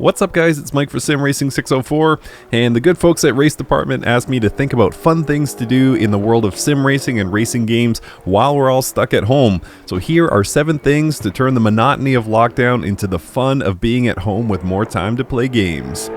What's up guys, it's Mike for Sim Racing 604, and the good folks at Race Department asked me to think about fun things to do in the world of sim racing and racing games while we're all stuck at home. So here are 7 things to turn the monotony of lockdown into the fun of being at home with more time to play games.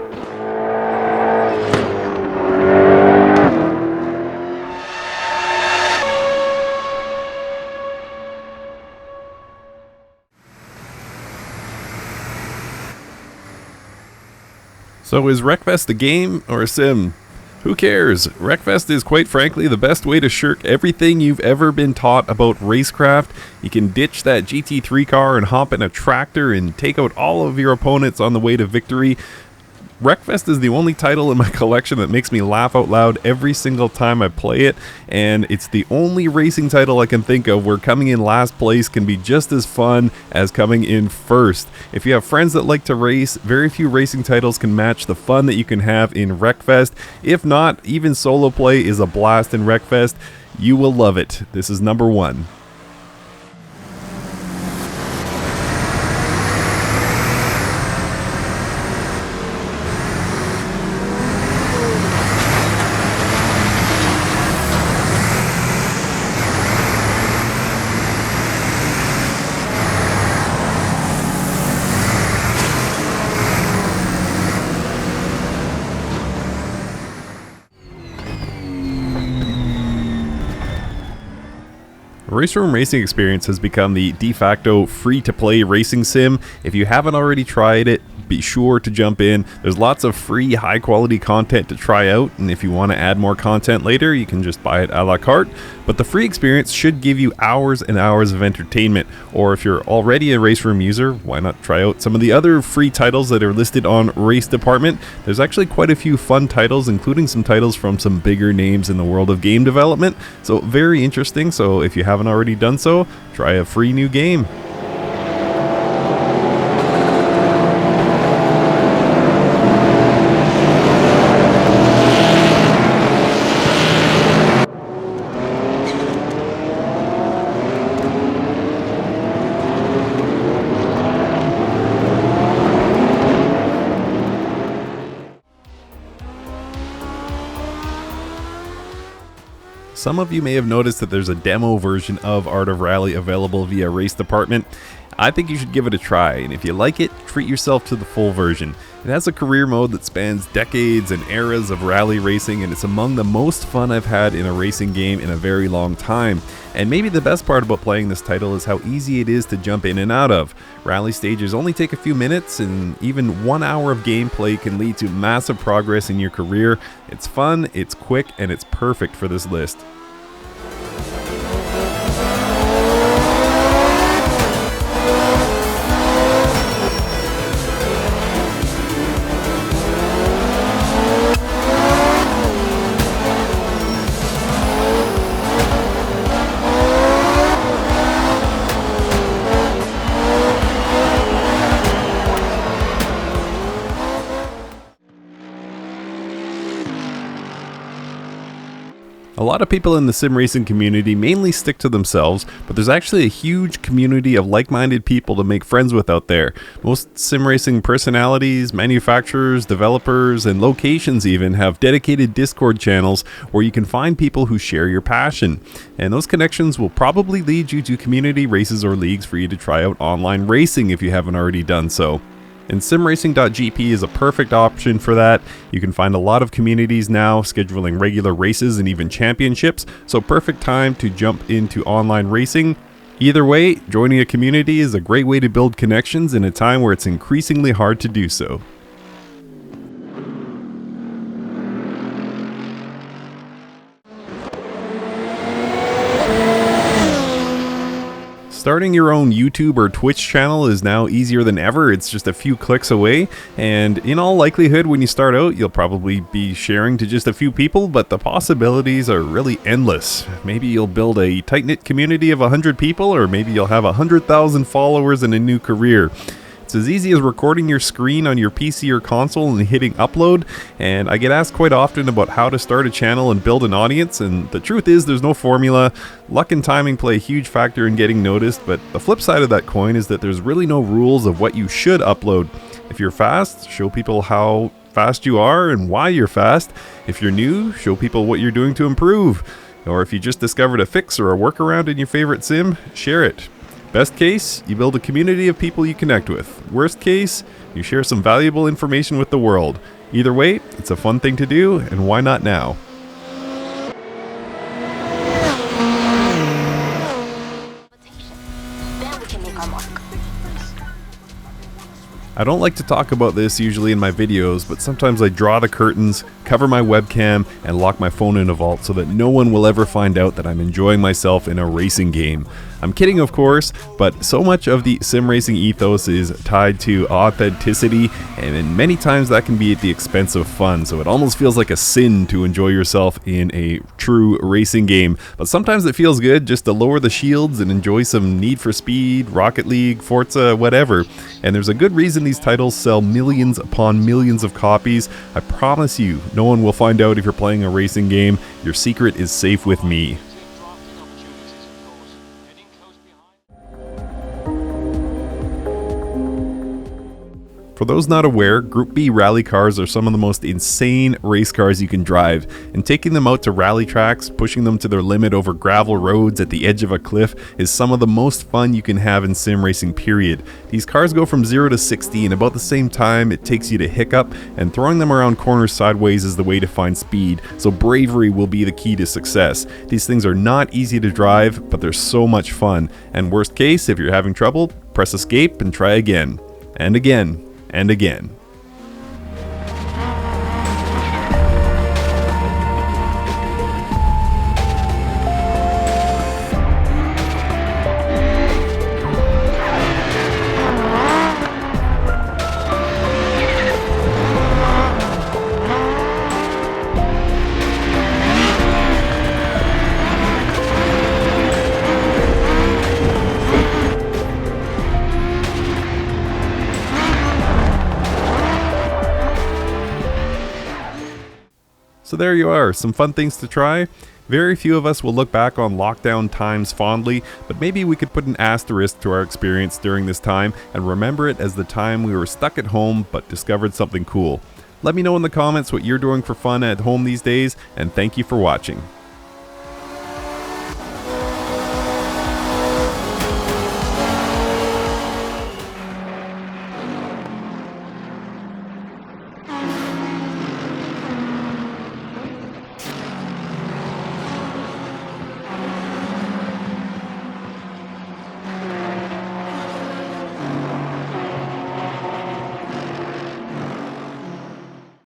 So is WRECKFEST a game or a sim? Who cares? WRECKFEST is quite frankly the best way to shirk everything you've ever been taught about racecraft. You can ditch that GT3 car and hop in a tractor and take out all of your opponents on the way to victory. WRECKFEST is the only title in my collection that makes me laugh out loud every single time I play it, and it's the only racing title I can think of where coming in last place can be just as fun as coming in first. If you have friends that like to race, very few racing titles can match the fun that you can have in WRECKFEST. If not, even solo play is a blast in WRECKFEST. You will love it. This is number 1. Race Room Racing Experience has become the de facto free-to-play racing sim. If you haven't already tried it, be sure to jump in. There's lots of free, high-quality content to try out, and if you want to add more content later, you can just buy it a la carte. But the free experience should give you hours and hours of entertainment. Or if you're already a Race Room user, why not try out some of the other free titles that are listed on Race Department? There's actually quite a few fun titles, including some titles from some bigger names in the world of game development. So very interesting. So if you haven't already done so, try a free new game. Some of you may have noticed that there's a demo version of Art of Rally available via Race Department. I think you should give it a try, and if you like it, treat yourself to the full version. It has a career mode that spans decades and eras of rally racing, and it's among the most fun I've had in a racing game in a very long time. And maybe the best part about playing this title is how easy it is to jump in and out of. Rally stages only take a few minutes, and even 1 hour of gameplay can lead to massive progress in your career. It's fun, it's quick, and it's perfect for this list. A lot of people in the sim racing community mainly stick to themselves, but there's actually a huge community of like-minded people to make friends with out there. Most sim racing personalities, manufacturers, developers, and locations even have dedicated Discord channels where you can find people who share your passion. And those connections will probably lead you to community races or leagues for you to try out online racing if you haven't already done so. And simracing.gp is a perfect option for that. You can find a lot of communities now scheduling regular races and even championships, so perfect time to jump into online racing. Either way, joining a community is a great way to build connections in a time where it's increasingly hard to do so. Starting your own YouTube or Twitch channel is now easier than ever. It's just a few clicks away, and in all likelihood when you start out you'll probably be sharing to just a few people, but the possibilities are really endless. Maybe you'll build a tight-knit community of 100 people, or maybe you'll have 100,000 followers in a new career. It's as easy as recording your screen on your PC or console and hitting upload, and I get asked quite often about how to start a channel and build an audience, and the truth is there's no formula. Luck and timing play a huge factor in getting noticed, but the flip side of that coin is that there's really no rules of what you should upload. If you're fast, show people how fast you are and why you're fast. If you're new, show people what you're doing to improve. Or if you just discovered a fix or a workaround in your favorite sim, share it. Best case, you build a community of people you connect with. Worst case, you share some valuable information with the world. Either way, it's a fun thing to do, and why not now? I don't like to talk about this usually in my videos, but sometimes I draw the curtains, cover my webcam, and lock my phone in a vault so that no one will ever find out that I'm enjoying myself in a racing game. I'm kidding, of course, but so much of the sim racing ethos is tied to authenticity, and many times that can be at the expense of fun, so it almost feels like a sin to enjoy yourself in a true racing game. But sometimes it feels good just to lower the shields and enjoy some Need for Speed, Rocket League, Forza, whatever. And there's a good reason these titles sell millions upon millions of copies. I promise you, no one will find out if you're playing a racing game. Your secret is safe with me. For those not aware, Group B rally cars are some of the most insane race cars you can drive, and taking them out to rally tracks, pushing them to their limit over gravel roads at the edge of a cliff is some of the most fun you can have in sim racing, period. These cars go from 0 to 60 in about the same time it takes you to hiccup, and throwing them around corners sideways is the way to find speed, so bravery will be the key to success. These things are not easy to drive, but they're so much fun, and worst case, if you're having trouble, press escape and try again. And again. And again. So there you are, some fun things to try. Very few of us will look back on lockdown times fondly, but maybe we could put an asterisk to our experience during this time and remember it as the time we were stuck at home but discovered something cool. Let me know in the comments what you're doing for fun at home these days, and thank you for watching.